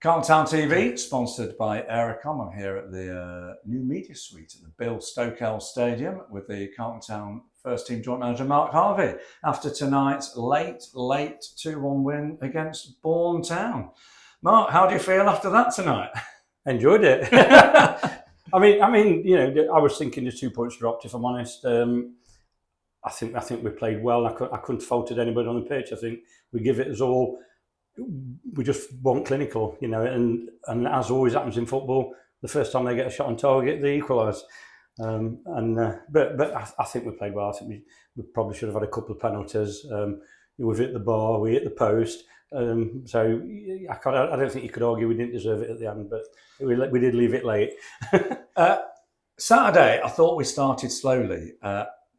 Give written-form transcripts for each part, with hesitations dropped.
Carlton Town TV, sponsored by Aerocom. I'm here at the new media suite at the Bill Stokell Stadium with the Carlton Town first team joint manager Mark Harvey after tonight's late 2-1 win against Bourne Town. Mark, how do you feel after that tonight? Enjoyed it. I mean, you know, I was thinking the 2 points dropped. If I'm honest, I think we played well. I couldn't fault anybody on the pitch. I think we give it us all. We just weren't clinical, you know, and as always happens in football, the first time they get a shot on target, they equalise. But I think we played well. I think we probably should have had a couple of penalties. We've hit the bar, we hit the post. So I don't think you could argue we didn't deserve it at the end, but we did leave it late. Saturday, I thought we started slowly.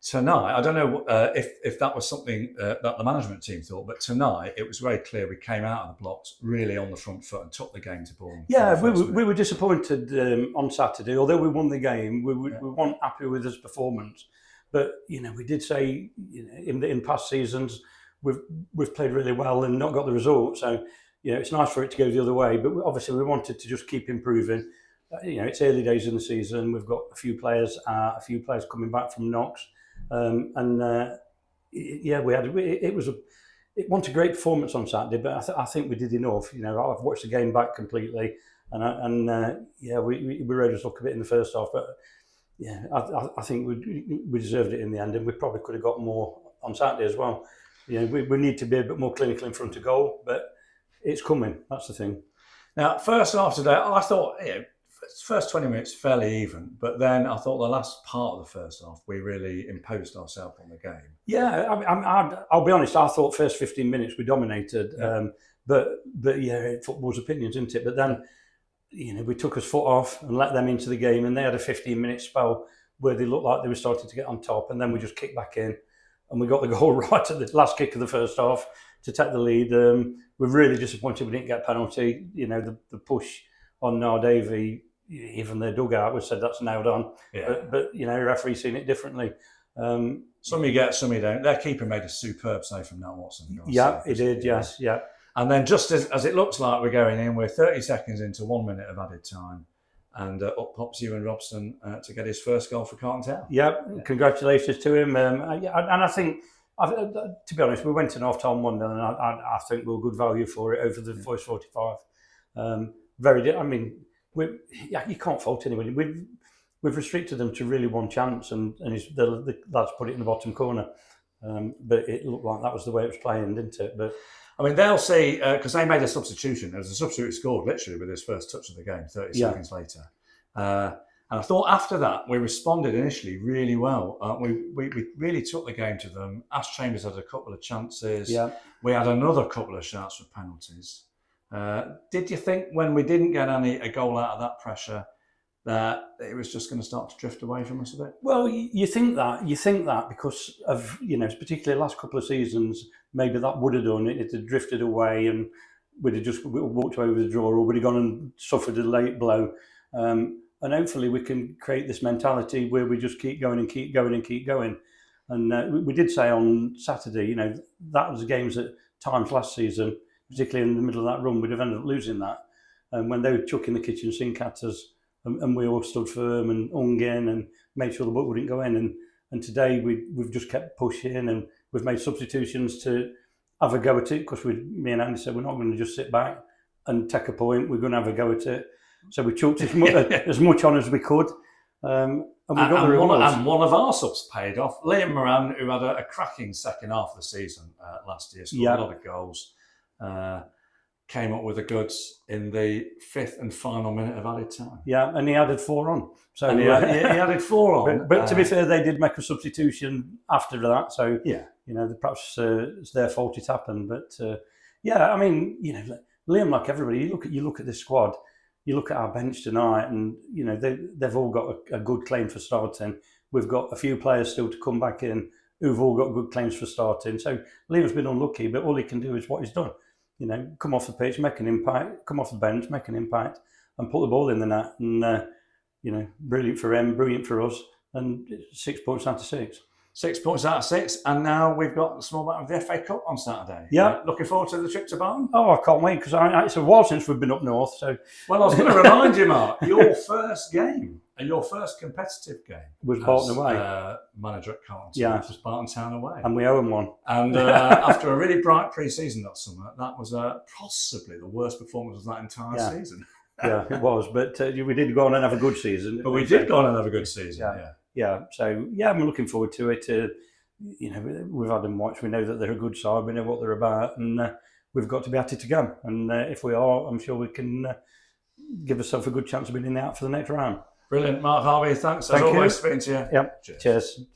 Tonight, I don't know if that was something that the management team thought, but tonight it was very clear we came out of the blocks really on the front foot and took the game to Bourne. Yeah, we were disappointed on Saturday. Although we won the game, we weren't happy with his performance. But you know, we did say, you know, in past seasons we've played really well and not got the result. So you know, it's nice for it to go the other way. But obviously we wanted to just keep improving. You know, it's early days in the season. We've got a few players coming back from knocks. Yeah, it wasn't a great performance on Saturday, but I think we did enough. You know, I've watched the game back completely, and we rode us luck a bit in the first half, but yeah, I think we deserved it in the end, and we probably could have got more on Saturday as well. You know, we need to be a bit more clinical in front of goal, but it's coming. That's the thing. Now, first half today, I thought, you know, first 20 minutes fairly even, but then I thought the last part of the first half we really imposed ourselves on the game. Yeah, I'll be honest. I thought first 15 minutes we dominated, yeah. But yeah, football's opinions, isn't it? But then, you know, we took us foot off and let them into the game, and they had a 15-minute spell where they looked like they were starting to get on top, and then we just kicked back in, and we got the goal right at the last kick of the first half to take the lead. We're really disappointed we didn't get a penalty. You know, the push on Davey. Even the dugout was said that's nailed on, yeah. But you know, the referee's seen it differently. Some you get, some you don't. Their keeper made a superb save from Nat Watson. Yeah, he did. Yes, yeah. And then just as it looks like we're going in, we're 30 seconds into 1 minute of added time, and up pops Ewan Robson to get his first goal for Carlton Town. Yeah, congratulations to him. And I think, to be honest, we went in half time 1-0, and I think we were good value for it over the first 45. I mean. You can't fault anybody. We've restricted them to really one chance, and the lads put it in the bottom corner. But it looked like that was the way it was playing, didn't it? But I mean, they'll see because they made a substitution. There was a substitute scored literally with his first touch of the game, 30 seconds later. And I thought after that we responded initially really well. We really took the game to them. Ash Chambers had a couple of chances. Yeah. We had another couple of shots for penalties. Did you think when we didn't get a goal out of that pressure that it was just going to start to drift away from us a bit? Well, you think that because of, you know, particularly the last couple of seasons, maybe that would have done it. It had drifted away, and we'd have just walked away with a draw, or we'd have gone and suffered a late blow. And hopefully we can create this mentality where we just keep going and keep going and keep going. And we did say on Saturday, you know, that was games at times last season, particularly in the middle of that run, we'd have ended up losing that. And when they were chucking the kitchen sink at us, and we all stood firm and hung in and made sure the ball wouldn't go in. And today we've just kept pushing, and we've made substitutions to have a go at it, because me and Andy said we're not going to just sit back and take a point. We're going to have a go at it. So we chucked as much on as we could. And we got the rewards. And one of our subs paid off. Liam Moran, who had a cracking second half of the season last year, scored a lot of goals. Came up with the goods in the 5th and final minute of added time. Yeah, and he added 4 on. So he added 4 on. But to be fair, they did make a substitution after that. So yeah, you know, perhaps it's their fault it happened. But yeah, I mean, you know, Liam, like everybody, you look at this squad, you look at our bench tonight, and you know they've all got a good claim for starting. We've got a few players still to come back in who've all got good claims for starting. So Liam's been unlucky, but all he can do is what he's done. You know, come off the pitch, make an impact, come off the bench, make an impact, and put the ball in the net. And, you know, brilliant for him, brilliant for us, and 6 points out of 6. 6 points out of 6, and now we've got a small amount of the FA Cup on Saturday. Yeah. Looking forward to the trip to Bourne. Oh, I can't wait, because it's a while since we've been up north. So, well, I was going to remind you, Mark, your first game and your first competitive game was Barton away. Manager at Carlton. Yeah, it was Barton Town away, and we owe them one. And after a really bright pre-season that summer, that was possibly the worst performance of that entire season. Yeah, it was. But we did go on and have a good season. But we did go on and have a good season. Yeah. So I'm looking forward to it. We've had them watch. We know that they're a good side. We know what they're about, and we've got to be at it to go. And if we are, I'm sure we can give ourselves a good chance of being out for the next round. Brilliant, Mark Harvey. Thanks as always. Speaking to you. Yep. Cheers.